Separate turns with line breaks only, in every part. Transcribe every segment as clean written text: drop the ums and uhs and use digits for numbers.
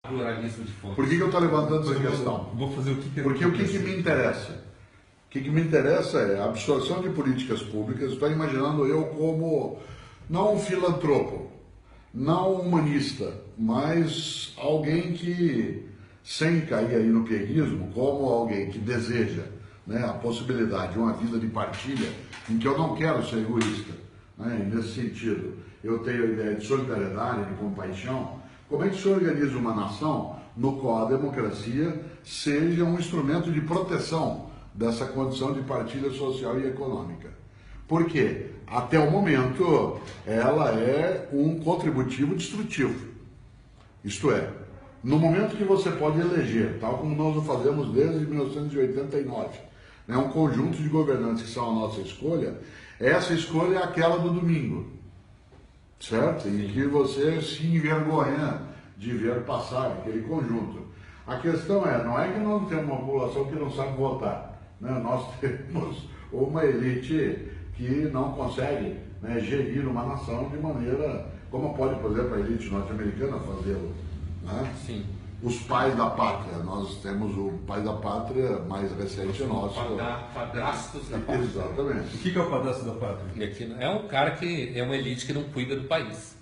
pluralismo de fontes.
Por que eu estou levantando essa questão?
Vou fazer o que
Porque o que me interessa? O que me interessa é a absorção de políticas públicas. Estou imaginando eu como, não um filantropo, não um humanista, mas alguém que, sem cair aí no pieguismo, como alguém que deseja, né, a possibilidade de uma vida de partilha, em que eu não quero ser egoísta, né, e nesse sentido eu tenho a ideia de solidariedade, de compaixão. Como é que se organiza uma nação no qual a democracia seja um instrumento de proteção dessa condição de partilha social e econômica? Porque, até o momento, ela é um contributivo destrutivo. Isto é, no momento que você pode eleger, tal como nós o fazemos desde 1989, né, um conjunto de governantes que são a nossa escolha, essa escolha é aquela do domingo, certo? Em que você se envergonha de ver passar aquele conjunto. A questão é, não é que nós temos uma população que não sabe votar, né? Nós temos uma elite que não consegue, né, gerir uma nação de maneira, como pode, por exemplo, a elite norte-americana fazê-lo, né?
Sim.
Os pais da pátria, nós temos o pai da pátria mais recente nosso.
Padrastos da pátria.
Exatamente.
O que é o padrasto da pátria?
E aqui é um cara que é uma elite que não cuida do país.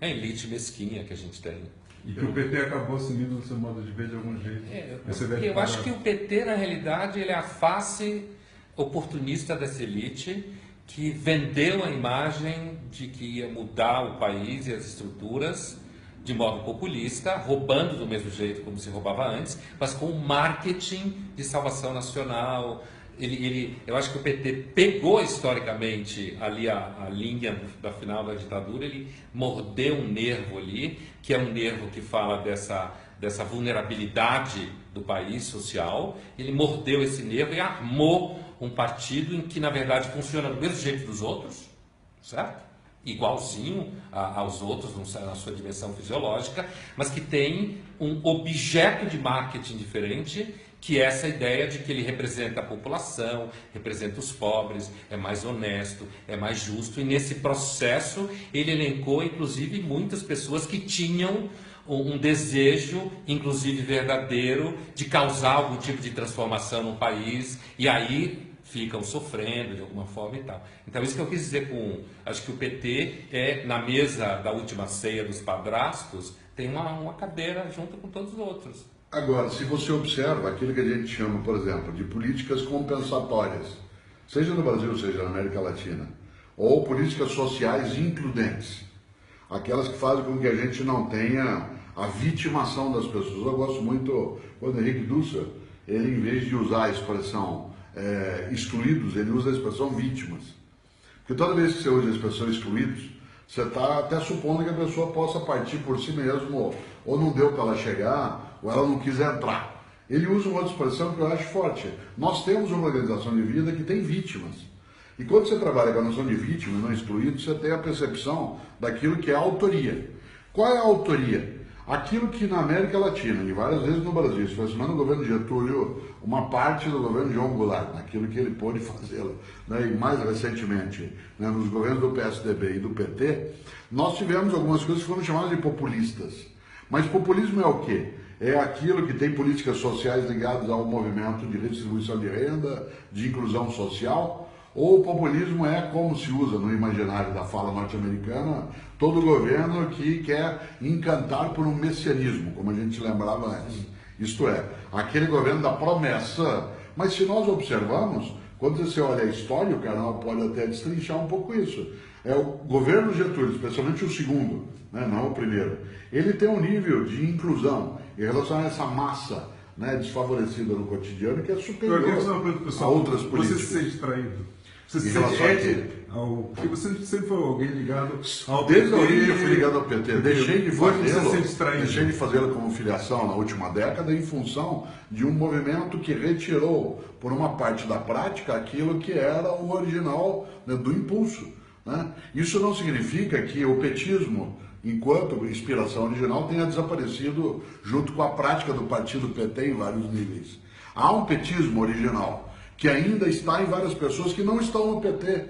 É a elite mesquinha que a gente tem.
E que o PT acabou assumindo no seu modo de ver de algum jeito.
Eu acho que o PT, na realidade, ele é a face oportunista dessa elite que vendeu a imagem de que ia mudar o país e as estruturas de modo populista, roubando do mesmo jeito como se roubava antes, mas com marketing de salvação nacional. Eu acho que o PT pegou historicamente ali a linha da final da ditadura, ele mordeu um nervo ali, que é um nervo que fala dessa vulnerabilidade do país social. Ele mordeu esse nervo e armou um partido em que, na verdade, funciona do mesmo jeito dos outros, certo? Igualzinho aos outros na sua dimensão fisiológica, mas que tem um objeto de marketing diferente, que é essa ideia de que ele representa a população, representa os pobres, é mais honesto, é mais justo, e nesse processo ele elencou inclusive muitas pessoas que tinham um desejo, inclusive verdadeiro, de causar algum tipo de transformação no país, e aí ficam sofrendo de alguma forma e tal. Então isso que eu quis dizer acho que o PT na mesa da última ceia dos padrastos, tem uma cadeira junto com todos os outros.
Agora, se você observa aquilo que a gente chama, por exemplo, de políticas compensatórias, seja no Brasil, seja na América Latina, ou políticas sociais includentes, aquelas que fazem com que a gente não tenha a vitimação das pessoas. Eu gosto muito, quando Henrique Dussel, ele, em vez de usar a expressão excluídos, ele usa a expressão vítimas. Porque toda vez que você usa a expressão excluídos, você está até supondo que a pessoa possa partir por si mesmo, ou não deu para ela chegar, ou ela não quis entrar. Ele usa uma outra expressão que eu acho forte. Nós temos uma organização de vida que tem vítimas. E quando você trabalha com a noção de vítima, não excluído, você tem a percepção daquilo que é a autoria. Qual é a autoria? Aquilo que na América Latina, e várias vezes no Brasil, especialmente no governo Getúlio, uma parte do governo João Goulart, naquilo que ele pôde fazê-lo, né, e mais recentemente, né, nos governos do PSDB e do PT, nós tivemos algumas coisas que foram chamadas de populistas. Mas populismo é o quê? É aquilo que tem políticas sociais ligadas ao movimento de redistribuição de renda, de inclusão social, ou o populismo é, como se usa no imaginário da fala norte-americana, todo governo que quer encantar por um messianismo, como a gente lembrava antes. Isto é, aquele governo da promessa. Mas se nós observamos, quando você olha a história, o canal pode até destrinchar um pouco isso. É o governo Getúlio, especialmente o segundo, né, não o primeiro, ele tem um nível de inclusão em relação a essa massa, né, desfavorecida no cotidiano, que é superior a outras políticas.
Você se sente traído? Você se porque você sempre foi alguém ligado ao PT.
Desde a origem eu fui ligado ao PT. Deixei de fazê-lo como filiação na última década em função de um movimento que retirou, por uma parte da prática, aquilo que era o original, né, do impulso. Né? Isso não significa que o petismo, enquanto inspiração original, tenha desaparecido junto com a prática do partido PT em vários níveis. Há um petismo original que ainda está em várias pessoas que não estão no PT,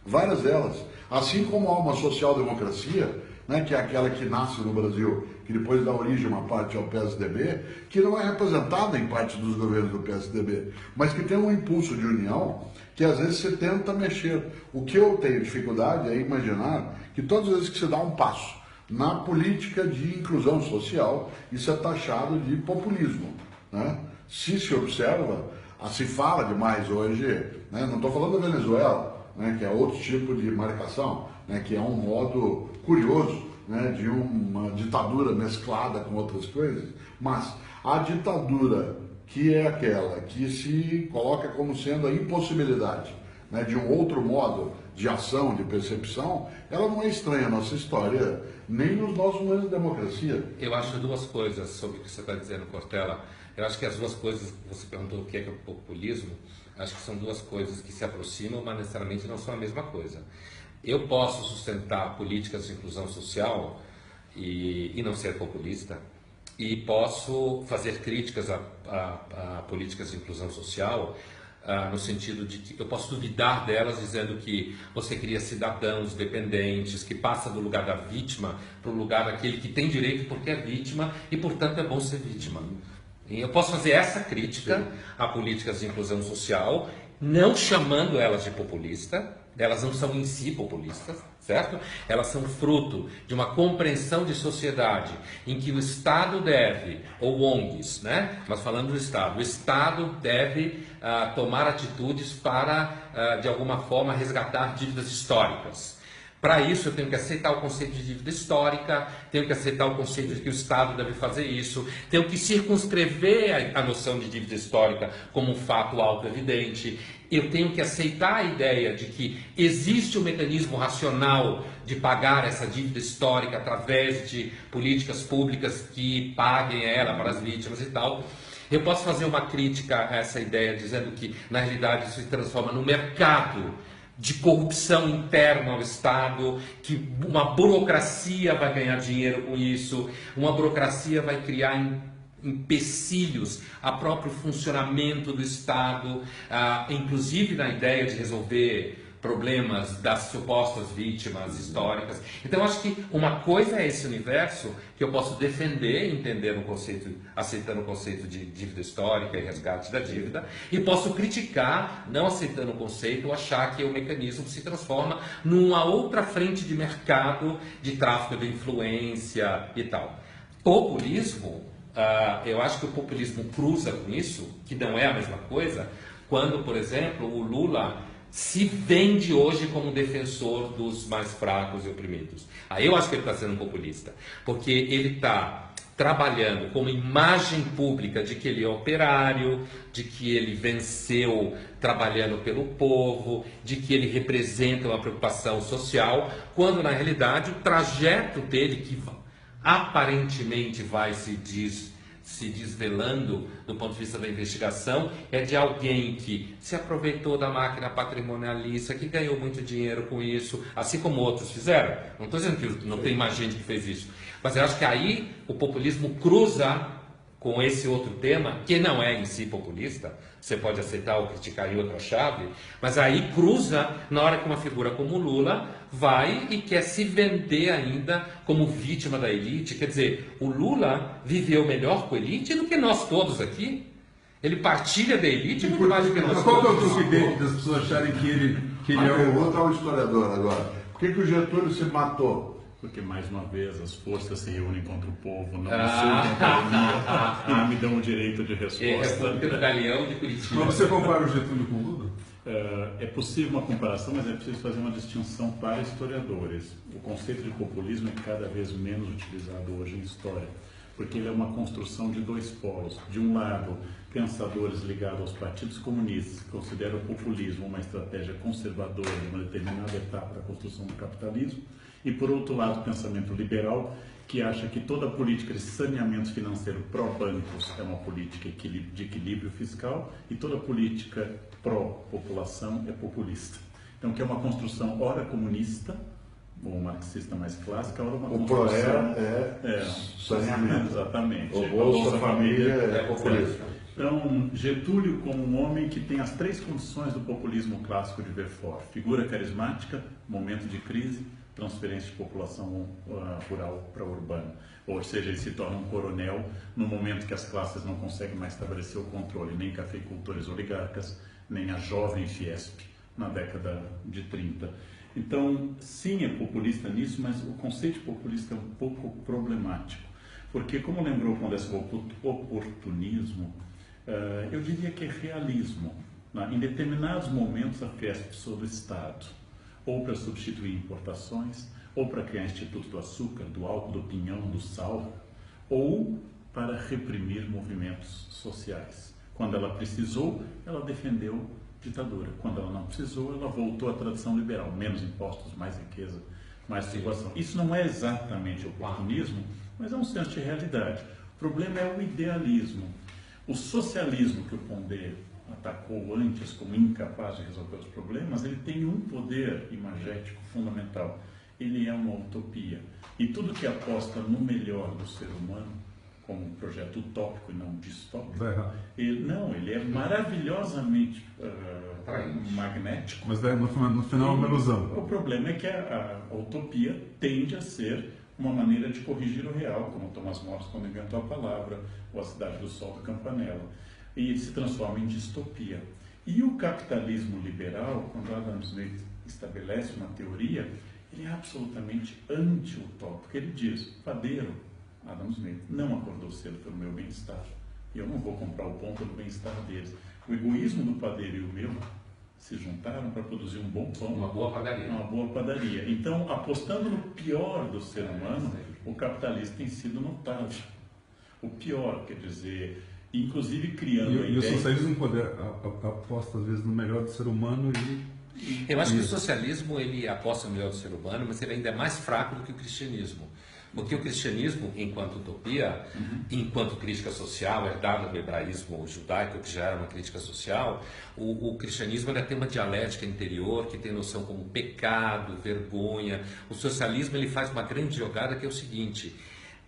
várias delas. Assim como há uma social-democracia, né, que é aquela que nasce no Brasil que depois dá origem uma parte ao PSDB, que não é representada em parte dos governos do PSDB, mas que tem um impulso de união que às vezes se tenta mexer. O que eu tenho dificuldade é imaginar que todas as vezes que se dá um passo na política de inclusão social, isso é taxado de populismo, né? Se observa, se fala demais hoje, né? Não estou falando da Venezuela, né? Que é outro tipo de marcação, né? Que é um modo curioso, né? De uma ditadura mesclada com outras coisas, mas a ditadura que é aquela que se coloca como sendo a impossibilidade, né, de um outro modo de ação, de percepção, ela não é estranha à nossa história, nem nos nossos momentos de democracia.
Eu acho duas coisas sobre o que você está dizendo, Cortella. Eu acho que as duas coisas, você perguntou o que é o populismo, acho que são duas coisas que se aproximam, mas necessariamente não são a mesma coisa. Eu posso sustentar políticas de inclusão social e não ser populista, e posso fazer críticas a políticas de inclusão social, no sentido de que eu posso duvidar delas dizendo que você cria cidadãos dependentes, que passa do lugar da vítima para o lugar daquele que tem direito porque é vítima e, portanto, é bom ser vítima. E eu posso fazer essa crítica a políticas de inclusão social, não chamando elas de populista. Elas não são em si populistas, certo? Elas são fruto de uma compreensão de sociedade em que o Estado deve, ou ONGs, né? Mas falando do Estado, o Estado deve tomar atitudes para, de alguma forma, resgatar dívidas históricas. Para isso, eu tenho que aceitar o conceito de dívida histórica, tenho que aceitar o conceito de que o Estado deve fazer isso, tenho que circunscrever a noção de dívida histórica como um fato auto-evidente, eu tenho que aceitar a ideia de que existe um mecanismo racional de pagar essa dívida histórica através de políticas públicas que paguem ela para as vítimas e tal. Eu posso fazer uma crítica a essa ideia dizendo que, na realidade, isso se transforma no mercado de corrupção interna ao Estado, que uma burocracia vai ganhar dinheiro com isso, uma burocracia vai criar empecilhos ao próprio funcionamento do Estado, inclusive na ideia de resolver problemas das supostas vítimas históricas. Então, acho que uma coisa é esse universo que eu posso defender e entender no conceito, aceitando o conceito de dívida histórica e resgate da dívida, e posso criticar, não aceitando o conceito, ou achar que o mecanismo se transforma numa outra frente de mercado de tráfico de influência e tal. Populismo, eu acho que o populismo cruza com isso, que não é a mesma coisa, quando, por exemplo, o Lula se vende hoje como defensor dos mais fracos e oprimidos. Aí eu acho que ele está sendo um populista, porque ele está trabalhando como imagem pública de que ele é operário, de que ele venceu trabalhando pelo povo, de que ele representa uma preocupação social, quando na realidade o trajeto dele, que aparentemente vai se desvelando do ponto de vista da investigação, é de alguém que se aproveitou da máquina patrimonialista, que ganhou muito dinheiro com isso, assim como outros fizeram. Não estou dizendo que não tem mais gente que fez isso, mas eu acho que aí o populismo cruza com esse outro tema, que não é em si populista, você pode aceitar ou criticar em outra chave, mas aí cruza na hora que uma figura como Lula vai e quer se vender ainda como vítima da elite. Quer dizer, o Lula viveu melhor com a elite do que nós todos aqui. Ele partilha da elite muito mais do que nós
todos. Qual é o
todos.
truque dele das pessoas acharem que ele é o...
Vou botar um historiador agora. Por que o Getúlio se matou?
Porque, mais uma vez, as forças se reúnem contra o povo, não me surgem academia e não me dão o direito de resposta.
Do Galeão de Curitiba.
Mas você compara o Getúlio com o Lula?
É possível uma comparação, mas é preciso fazer uma distinção para historiadores. O conceito de populismo é cada vez menos utilizado hoje em história, porque ele é uma construção de dois polos. De um lado, pensadores ligados aos partidos comunistas, que consideram o populismo uma estratégia conservadora de uma determinada etapa da construção do capitalismo, e, por outro lado, o pensamento liberal, que acha que toda política de saneamento financeiro pró-bancos é uma política de equilíbrio fiscal e toda política pró-população é populista. Então, que é uma construção ora comunista, ou marxista mais clássica, ora uma construção...
O é saneamento.
Exatamente.
O Bolsa Família é populista.
Então, Getúlio como um homem que tem as três condições do populismo clássico de Verfort: figura carismática, momento de crise, transferência de população rural para urbana. Ou seja, ele se torna um coronel no momento que as classes não conseguem mais estabelecer o controle, nem cafeicultores oligarcas, nem a jovem Fiesp na década de 30. Então, sim, é populista nisso, mas o conceito de populista é um pouco problemático. Porque, como lembrou quando esse oportunismo, eu diria que é realismo. Em determinados momentos, a Fiesp precisou do Estado, ou para substituir importações, ou para criar Instituto do Açúcar, do álcool, do pinhão, do sal, ou para reprimir movimentos sociais. Quando ela precisou, ela defendeu ditadura. Quando ela não precisou, ela voltou à tradição liberal. Menos impostos, mais riqueza, mais circulação. Isso não é exatamente oportunismo, mas é um senso de realidade. O problema é o idealismo. O socialismo que o Pondé atacou antes como incapaz de resolver os problemas, ele tem um poder imagético fundamental. Ele é uma utopia. E tudo que aposta no melhor do ser humano, como um projeto utópico e não distópico, ele é maravilhosamente magnético.
Mas no final é uma ilusão.
O problema é que a utopia tende a ser uma maneira de corrigir o real, como Thomas More quando inventou a palavra, ou A Cidade do Sol do Campanella. E ele se transforma em distopia. E o capitalismo liberal, quando Adam Smith estabelece uma teoria, ele é absolutamente anti-utópico. Ele diz, padeiro, Adam Smith, não acordou cedo pelo meu bem-estar. E eu não vou comprar o pão pelo bem-estar deles. O egoísmo do padeiro e o meu se juntaram para produzir um bom pão.
Uma boa padaria.
Uma boa padaria. Então, apostando no pior do ser humano, o capitalismo tem sido notável. O pior, quer dizer, inclusive criando a ideia...
E o socialismo aposta, às vezes, no melhor do ser humano
Eu acho que o socialismo ele aposta no melhor do ser humano, mas ele ainda é mais fraco do que o cristianismo. Porque o cristianismo, enquanto utopia, enquanto crítica social, herdada do hebraísmo judaico, que já era uma crítica social, o cristianismo ainda tem uma dialética interior que tem noção como pecado, vergonha. O socialismo ele faz uma grande jogada que é o seguinte: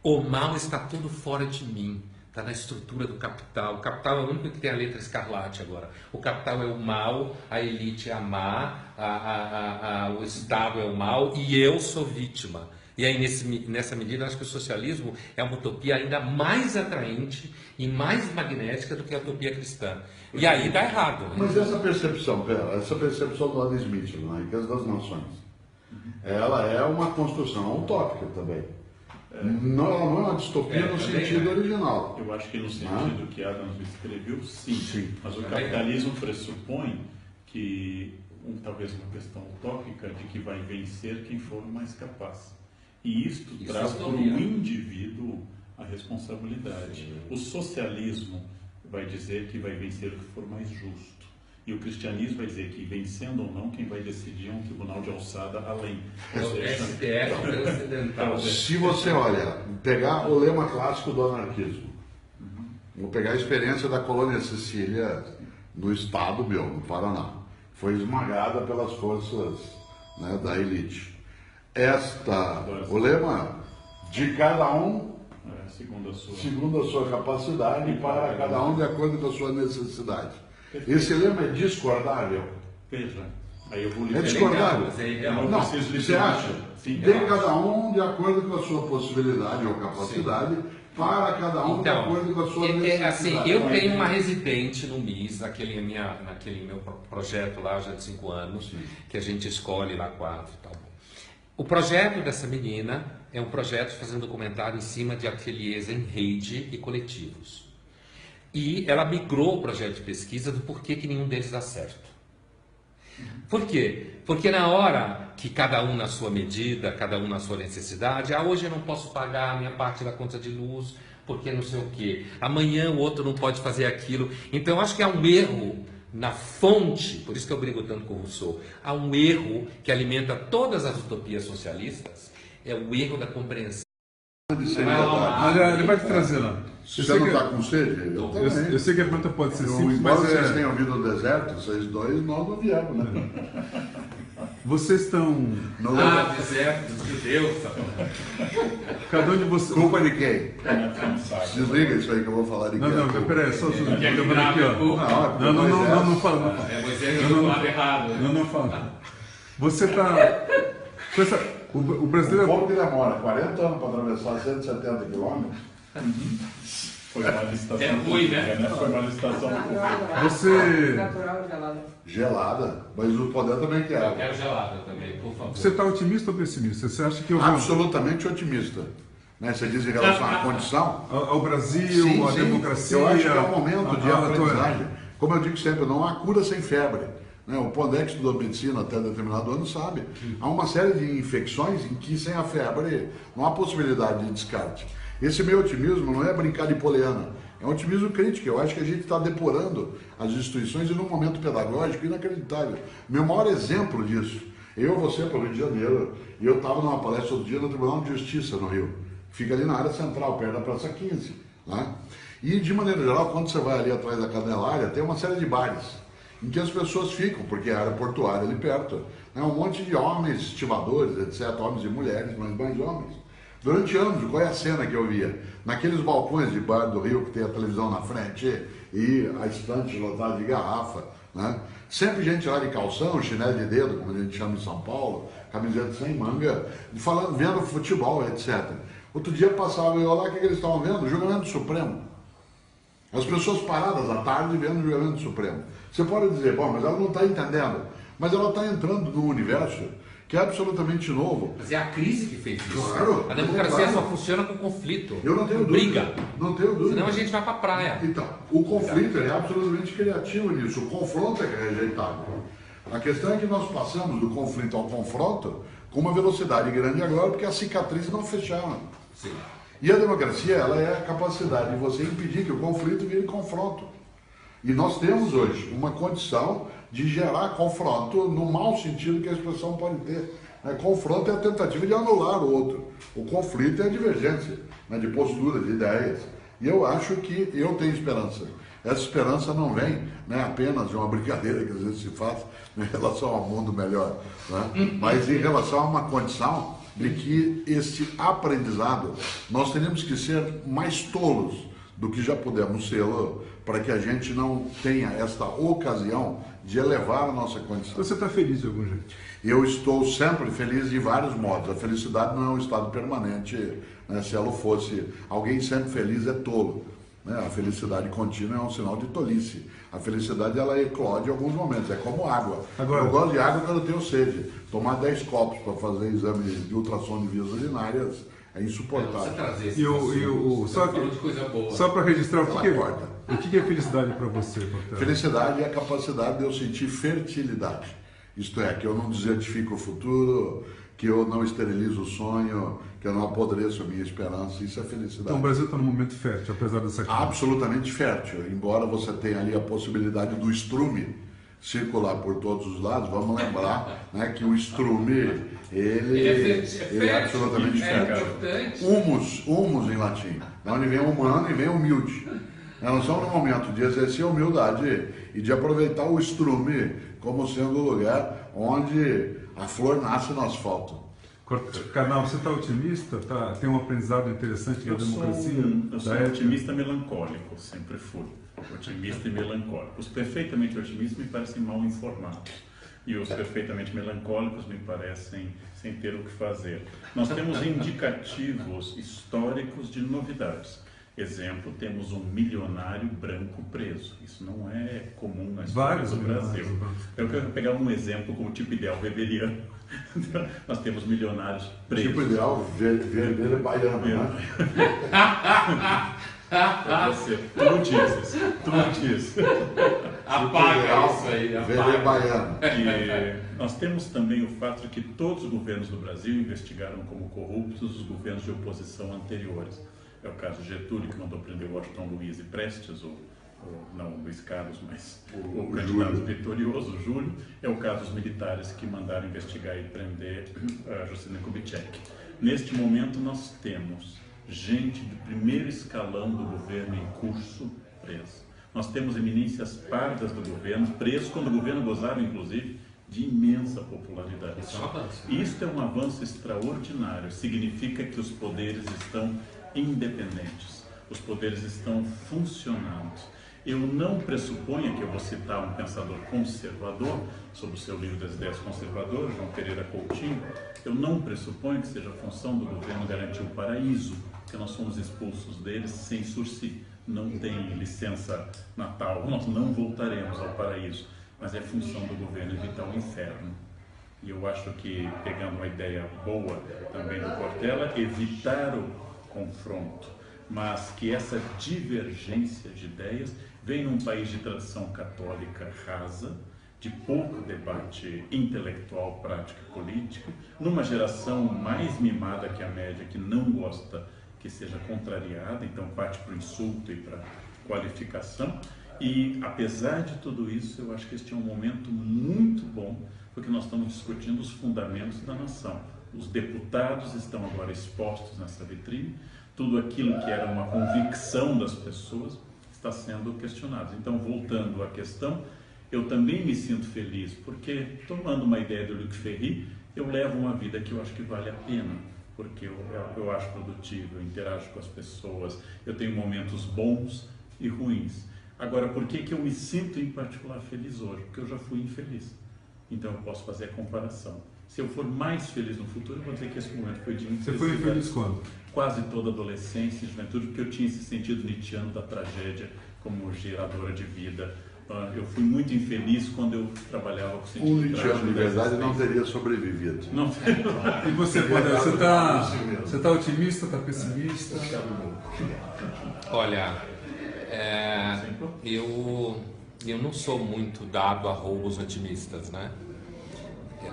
o mal está tudo fora de mim. Está na estrutura do capital. O capital é o único que tem a letra escarlate agora. O capital é o mal, a elite é a má, o Estado é o mal e eu sou vítima. E aí, nessa medida, acho que o socialismo é uma utopia ainda mais atraente e mais magnética do que a utopia cristã. E aí dá errado. Né?
Mas essa percepção do Adam Smith, na Riqueza das Nações, ela é uma construção utópica também. Não, ela não é uma distopia no sentido original.
Eu acho que no sentido que Adam Smith escreveu, sim. Mas o capitalismo pressupõe que, talvez uma questão utópica, de que vai vencer quem for o mais capaz. E isto traz para o indivíduo a responsabilidade. O socialismo vai dizer que vai vencer o que for mais justo. E o cristianismo vai dizer que, vencendo ou não, quem vai decidir é um tribunal de alçada além.
STF transcendental.
Se você olha, pegar o lema clássico do anarquismo, vou pegar a experiência da colônia Sicília no estado meu, no Paraná, foi esmagada pelas forças, né, da elite. O lema de cada um, segundo a sua capacidade, e para cada um de acordo com a sua necessidade. Esse lema é discordável?
Veja, aí eu vou
É discordável? Não, você acha?
Sim,
de cada um de acordo com a sua possibilidade ou capacidade, para cada um de acordo com a sua necessidade.
Assim, eu tenho uma residente no MIS, naquele meu projeto lá já de 5 anos, que a gente escolhe lá 4 e tal. O projeto dessa menina é um projeto fazendo documentário em cima de ateliês em rede e coletivos. E ela migrou o projeto de pesquisa do porquê que nenhum deles dá certo. Por quê? Porque na hora que cada um na sua medida, cada um na sua necessidade, hoje eu não posso pagar a minha parte da conta de luz, porque não sei o quê. Amanhã o outro não pode fazer aquilo. Então eu acho que há um erro na fonte, por isso que eu brigo tanto com o Rousseau, há um erro que alimenta todas as utopias socialistas, é o erro da compreensão.
Mas ele vai te trazer lá.
Você não está com sede?
Eu sei que a pergunta pode ser simples,
embora
mas
vocês tenham vindo no deserto, vocês dois, nós não viemos, né?
Vocês estão...
deserto, de Deus.
Cada um de vocês...
Culpa de quem? Desliga isso aí que eu vou falar de quem.
Não, peraí, só aqui, ó. Não fala.
É Moisés do lado errado.
Não fala. Você está... O brasileiro...
O povo que demora 40 anos para atravessar 170 quilômetros.
Foi uma licitação.
É ruim, né?
Foi uma licitação.
Você...
Natural, gelada.
Gelada, mas o poder também
Eu
quer.
quero gelada também, por favor.
Você está otimista ou pessimista? Você acha que o
Absolutamente otimista. Né? Você diz em relação à condição.
ao Brasil,
Sim,
a
sim.
democracia...
Eu acho que é um momento de
a-
aprendizagem. Como eu digo sempre, não há cura sem febre. Né? O Pondé, que estudou medicina até determinado ano, sabe. Há uma série de infecções em que sem a febre não há possibilidade de descarte. Esse meu otimismo não é brincar de poliana, é um otimismo crítico. Eu acho que a gente está depurando as instituições e num momento pedagógico inacreditável. Meu maior exemplo disso, você para o Rio de Janeiro, e eu estava numa palestra outro dia no Tribunal de Justiça no Rio, fica ali na área central, perto da Praça 15. Né? E de maneira geral, quando você vai ali atrás da Candelária, tem uma série de bares em que as pessoas ficam, porque é a área portuária ali perto, né? Um monte de homens, estivadores, etc., homens e mulheres, mas mais homens. Durante anos, qual é a cena que eu via? Naqueles balcões de bar do Rio, que tem a televisão na frente e a estante lotada de garrafa, né? Sempre gente lá de calção, chinelo de dedo, como a gente chama em São Paulo, camiseta sem manga, falando, vendo futebol, etc. Outro dia passava eu lá, o que eles estavam vendo? O julgamento Supremo. As pessoas paradas à tarde vendo o julgamento Supremo. Você pode dizer, bom, mas ela não está entendendo. Mas ela está entrando num universo que é absolutamente novo.
Mas é a crise que fez isso.
Claro.
A democracia
Claro.
só funciona com conflito.
Eu não tenho
com
dúvida.
briga.
Não tenho dúvida.
Senão a gente vai pra praia.
Então, o conflito é absolutamente criativo nisso. O confronto é rejeitável. A questão é que nós passamos do conflito ao confronto com uma velocidade grande agora, porque as cicatrizes não fecharam.
Sim.
E a democracia, ela é a capacidade de você impedir que o conflito vire confronto. E nós temos hoje uma condição de gerar confronto no mau sentido que a expressão pode ter. Confronto é a tentativa de anular o outro. O conflito é a divergência, né, de postura, de ideias. E eu acho que eu tenho esperança. Essa esperança não vem, né, apenas de uma brincadeira que às vezes se faz em relação ao mundo melhor, né, mas em relação a uma condição de que esse aprendizado, nós teremos que ser mais tolos do que já pudemos ser, para que a gente não tenha esta ocasião de elevar a nossa condição.
Você está feliz de algum jeito?
Eu estou sempre feliz de vários modos. A felicidade não é um estado permanente, né? Se ela fosse, alguém sempre feliz é tolo. Né? A felicidade contínua é um sinal de tolice. A felicidade, ela eclode em alguns momentos, é como água.
Agora,
eu gosto de água quando eu tenho sede. Tomar 10 copos para fazer exame de ultrassom de vias urinárias é insuportável.
Você trazer esse
só
de coisa boa.
Só para registrar, o que
importa.
é felicidade para você, Portela?
Felicidade é a capacidade de eu sentir fertilidade. Isto é, que eu não desertifico o futuro, que eu não esterilizo o sonho, que eu não apodreço a minha esperança. Isso é felicidade.
Então o Brasil está num momento fértil, apesar dessa crise.
Absolutamente fértil. Embora você tenha ali a possibilidade do estrume circular por todos os lados, vamos lembrar, né, que o estrume, ele é absolutamente fértil. Humus em latim. De onde vem humano e vem humilde. Nós estamos num momento de exercer a humildade e de aproveitar o estrume como sendo o lugar onde a flor nasce no asfalto.
Carnal, você está otimista? Tem um aprendizado interessante da democracia?
Eu sou um otimista melancólico, sempre fui. Otimista e melancólico. Os perfeitamente otimistas me parecem mal informados. E os perfeitamente melancólicos me parecem sem ter o que fazer. Nós temos indicativos históricos de novidades. Exemplo, temos um milionário branco preso. Isso não é comum na história do Brasil. Eu quero pegar um exemplo como tipo ideal weberiano. Nós temos milionários presos.
Tipo ideal vermelho baiano, né?
Tu não dizes.
Apaga isso aí.
Vermelho baiano.
E nós temos também o fato de que todos os governos do Brasil investigaram como corruptos os governos de oposição anteriores. É o caso Getúlio, que mandou prender Washington Luiz e Prestes, não Luiz Carlos, mas o candidato vitorioso, Júlio. É o caso dos militares que mandaram investigar e prender Juscelino Kubitschek. Neste momento, nós temos gente de primeiro escalão do governo em curso preso. Nós temos eminências pardas do governo presos, quando o governo gozava, inclusive, de imensa popularidade. Isto é um avanço extraordinário. Significa que os poderes estão independentes. Os poderes estão funcionando. Eu não pressuponho que eu vou citar um pensador conservador, sobre o seu livro das ideias conservadoras, João Pereira Coutinho, eu não pressuponho que seja a função do governo garantir o paraíso, porque nós somos expulsos deles sem sursi, não tem licença natal, nós não voltaremos ao paraíso, mas é função do governo evitar o inferno. E eu acho que, pegando uma ideia boa também do Cortella, evitar o confronto, mas que essa divergência de ideias vem num país de tradição católica rasa, de pouco debate intelectual, prático e político, numa geração mais mimada que a média, que não gosta que seja contrariada, então parte para o insulto e para a qualificação. E, apesar de tudo isso, eu acho que este é um momento muito bom, porque nós estamos discutindo os fundamentos da nação. Os deputados estão agora expostos nessa vitrine, tudo aquilo que era uma convicção das pessoas está sendo questionado. Então, voltando à questão, eu também me sinto feliz, porque, tomando uma ideia do Luc Ferry, eu levo uma vida que eu acho que vale a pena, porque eu acho produtivo, eu interajo com as pessoas, eu tenho momentos bons e ruins. Agora, por que eu me sinto em particular feliz hoje? Porque eu já fui infeliz. Então, eu posso fazer a comparação. Se eu for mais feliz no futuro, eu vou dizer que esse momento foi de infelicidade.
Você foi infeliz quando?
Quase toda adolescência e juventude, porque eu tinha esse sentido nietzschiano da tragédia como geradora de vida. Eu fui muito infeliz quando eu trabalhava com sentido
O nietzschiano, de verdade, não teria sobrevivido.
Não.
E você, Padre, você está otimista, está pessimista?
Olha, eu não sou muito dado a roubos otimistas, né?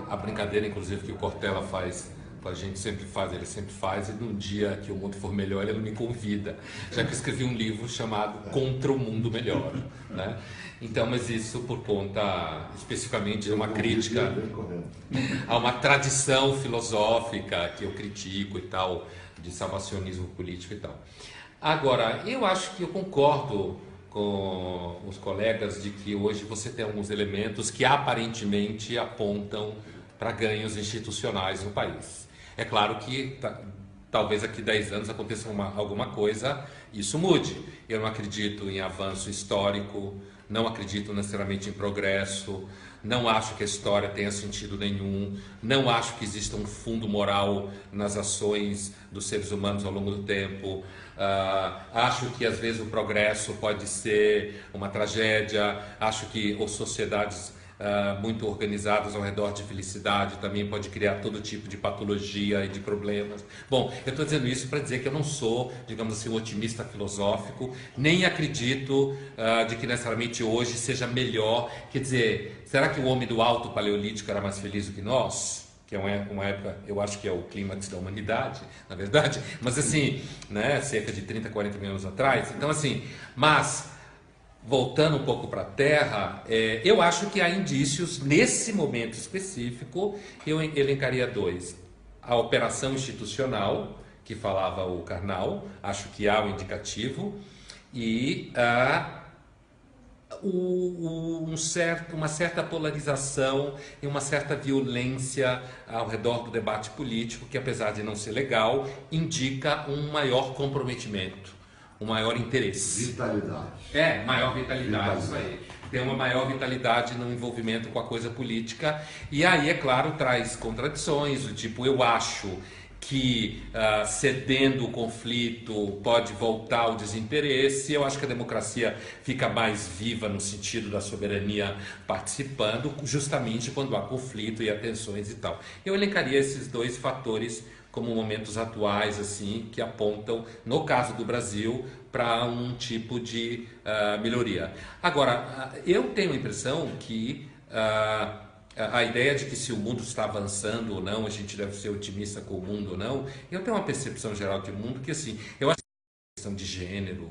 A brincadeira, inclusive, que o Cortella faz, a gente sempre faz, ele sempre faz, e num dia que o mundo for melhor, ele me convida, já que eu escrevi um livro chamado Contra o Mundo Melhor, né? Então, mas isso por conta, especificamente, de uma crítica a uma tradição filosófica que eu critico e tal, de salvacionismo político e tal. Agora, eu acho que eu concordo com os colegas de que hoje você tem alguns elementos que aparentemente apontam para ganhos institucionais no país. É claro que talvez daqui a 10 anos aconteça alguma coisa, isso mude. Eu não acredito em avanço histórico, não acredito necessariamente em progresso, não acho que a história tenha sentido nenhum, não acho que exista um fundo moral nas ações dos seres humanos ao longo do tempo. Acho que às vezes o progresso pode ser uma tragédia, acho que as sociedades muito organizadas ao redor de felicidade também pode criar todo tipo de patologia e de problemas. Bom, eu estou dizendo isso para dizer que eu não sou, digamos assim, um otimista filosófico, nem acredito de que necessariamente hoje seja melhor. Quer dizer, será que o homem do Alto Paleolítico era mais feliz do que nós? Que é uma época, eu acho que é o clímax da humanidade, na verdade, mas assim, né, cerca de 30, 40 mil anos atrás. Então assim, mas voltando um pouco para a Terra, eu acho que há indícios, nesse momento específico, eu elencaria dois. A operação institucional, que falava o Karnal, acho que há um indicativo, e uma certa polarização e uma certa violência ao redor do debate político, que apesar de não ser legal, indica um maior comprometimento, um maior interesse.
Vitalidade.
Maior vitalidade, isso aí. Tem uma maior vitalidade no envolvimento com a coisa política. E aí, é claro, traz contradições, do tipo, eu acho que cedendo o conflito pode voltar o desinteresse. Eu acho que a democracia fica mais viva no sentido da soberania participando, justamente quando há conflito e há tensões e tal. Eu elencaria esses dois fatores como momentos atuais, assim, que apontam, no caso do Brasil, para um tipo de melhoria. Agora, eu tenho a impressão que a ideia de que se o mundo está avançando ou não, a gente deve ser otimista com o mundo ou não, eu tenho uma percepção geral de mundo que, assim, eu acho que a questão de gênero,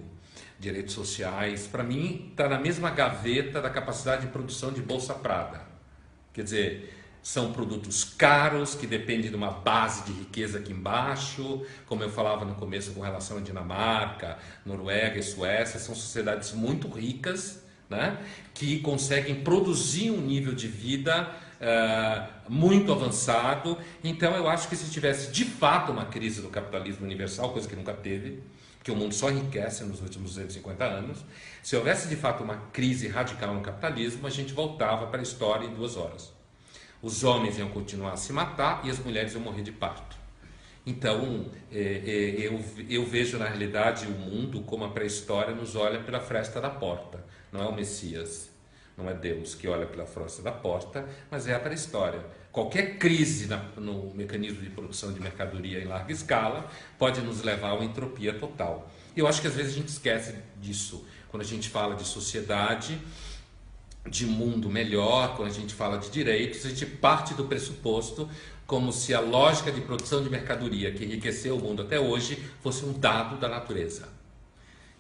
direitos sociais, para mim, está na mesma gaveta da capacidade de produção de Bolsa Prada. Quer dizer, são produtos caros, que dependem de uma base de riqueza aqui embaixo, como eu falava no começo com relação à Dinamarca, Noruega e Suécia, são sociedades muito ricas, né, que conseguem produzir um nível de vida muito avançado. Então eu acho que se tivesse de fato uma crise do capitalismo universal, coisa que nunca teve, porque o mundo só enriquece nos últimos 250 anos. Se houvesse de fato uma crise radical no capitalismo, a gente voltava para a história em 2 horas. Os homens iam continuar a se matar e as mulheres iam morrer de parto. Então, eu vejo na realidade o mundo como a pré-história nos olha pela fresta da porta. Não é o Messias, não é Deus que olha pela fresta da porta, mas é a pré-história. Qualquer crise no mecanismo de produção de mercadoria em larga escala pode nos levar a uma entropia total. Eu acho que às vezes a gente esquece disso quando a gente fala de sociedade, de mundo melhor, quando a gente fala de direitos, a gente parte do pressuposto como se a lógica de produção de mercadoria que enriqueceu o mundo até hoje fosse um dado da natureza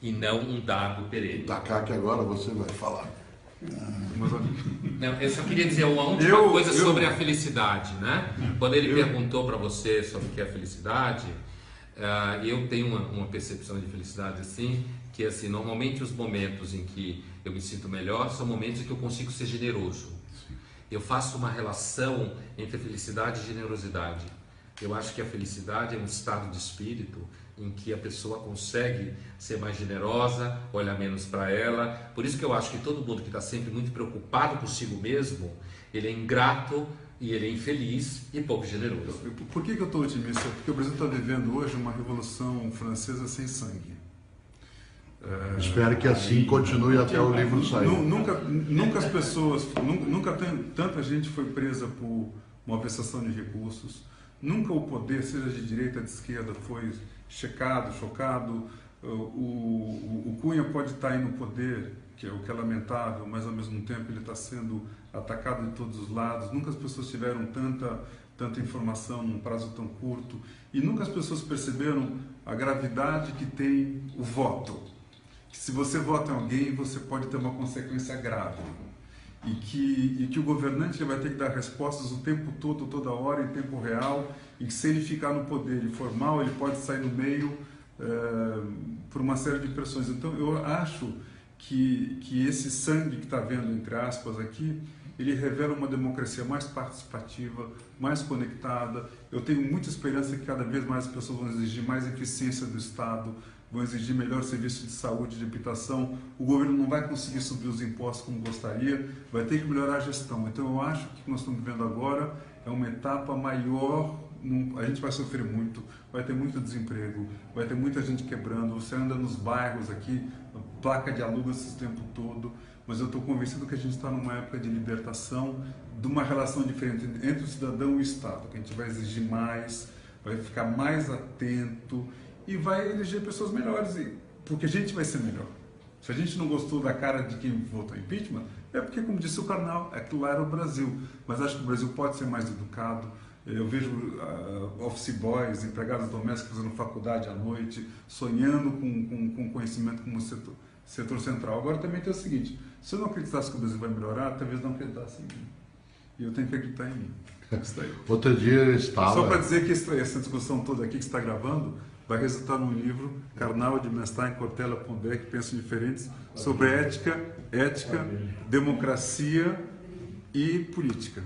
e não um dado perene.
Tacar que agora você vai falar.
Não, eu só queria dizer uma última coisa sobre a felicidade, né? Quando ele perguntou para você sobre o que é felicidade, eu tenho uma percepção de felicidade assim, que assim, normalmente os momentos em que eu me sinto melhor são momentos em que eu consigo ser generoso. Eu faço uma relação entre felicidade e generosidade. Eu acho que a felicidade é um estado de espírito em que a pessoa consegue ser mais generosa, olhar menos para ela. Por isso que eu acho que todo mundo que está sempre muito preocupado consigo mesmo, ele é ingrato e ele é infeliz e pouco generoso.
Por que eu estou otimista? Porque o Brasil está vivendo hoje uma revolução francesa sem sangue.
Espero que assim continue até o livro sair.
Nunca as pessoas, nunca tanta gente foi presa por malversação de recursos. Nunca o poder, seja de direita ou de esquerda, foi checado, chocado. O Cunha pode estar aí no poder, que é o que é lamentável, mas ao mesmo tempo ele está sendo atacado de todos os lados. Nunca as pessoas tiveram tanta informação num prazo tão curto e nunca as pessoas perceberam a gravidade que tem o voto. Que se você vota em alguém, você pode ter uma consequência grave. E que o governante ele vai ter que dar respostas o tempo todo, toda hora, em tempo real, e que se ele ficar no poder e for mal, ele pode sair no meio por uma série de pressões. Então eu acho que esse sangue que está vendo, entre aspas, aqui, ele revela uma democracia mais participativa, mais conectada. Eu tenho muita esperança que cada vez mais as pessoas vão exigir mais eficiência do Estado, vão exigir melhor serviço de saúde, de habitação. O governo não vai conseguir subir os impostos como gostaria, vai ter que melhorar a gestão. Então eu acho que o que nós estamos vivendo agora é uma etapa maior. A gente vai sofrer muito, vai ter muito desemprego, vai ter muita gente quebrando. Você anda nos bairros aqui, placa de alugas esse tempo todo, mas eu estou convencido que a gente está numa época de libertação, de uma relação diferente entre o cidadão e o Estado, que a gente vai exigir mais, vai ficar mais atento e vai eleger pessoas melhores, porque a gente vai ser melhor. Se a gente não gostou da cara de quem votou impeachment, é porque, como disse o Karnal, aquilo lá era o Brasil. Mas acho que o Brasil pode ser mais educado. Eu vejo office boys, empregados domésticos fazendo faculdade à noite, sonhando com conhecimento como setor central. Agora também tem o seguinte, se eu não acreditasse que o Brasil vai melhorar, talvez não acreditasse em mim. E eu tenho que acreditar em mim.
Outro dia eu estava...
Só para dizer que essa discussão toda aqui que você está gravando vai resultar num livro, Karnal, de Mestein, Cortella, Pondek, Pensam Diferentes, sobre ética, democracia e política.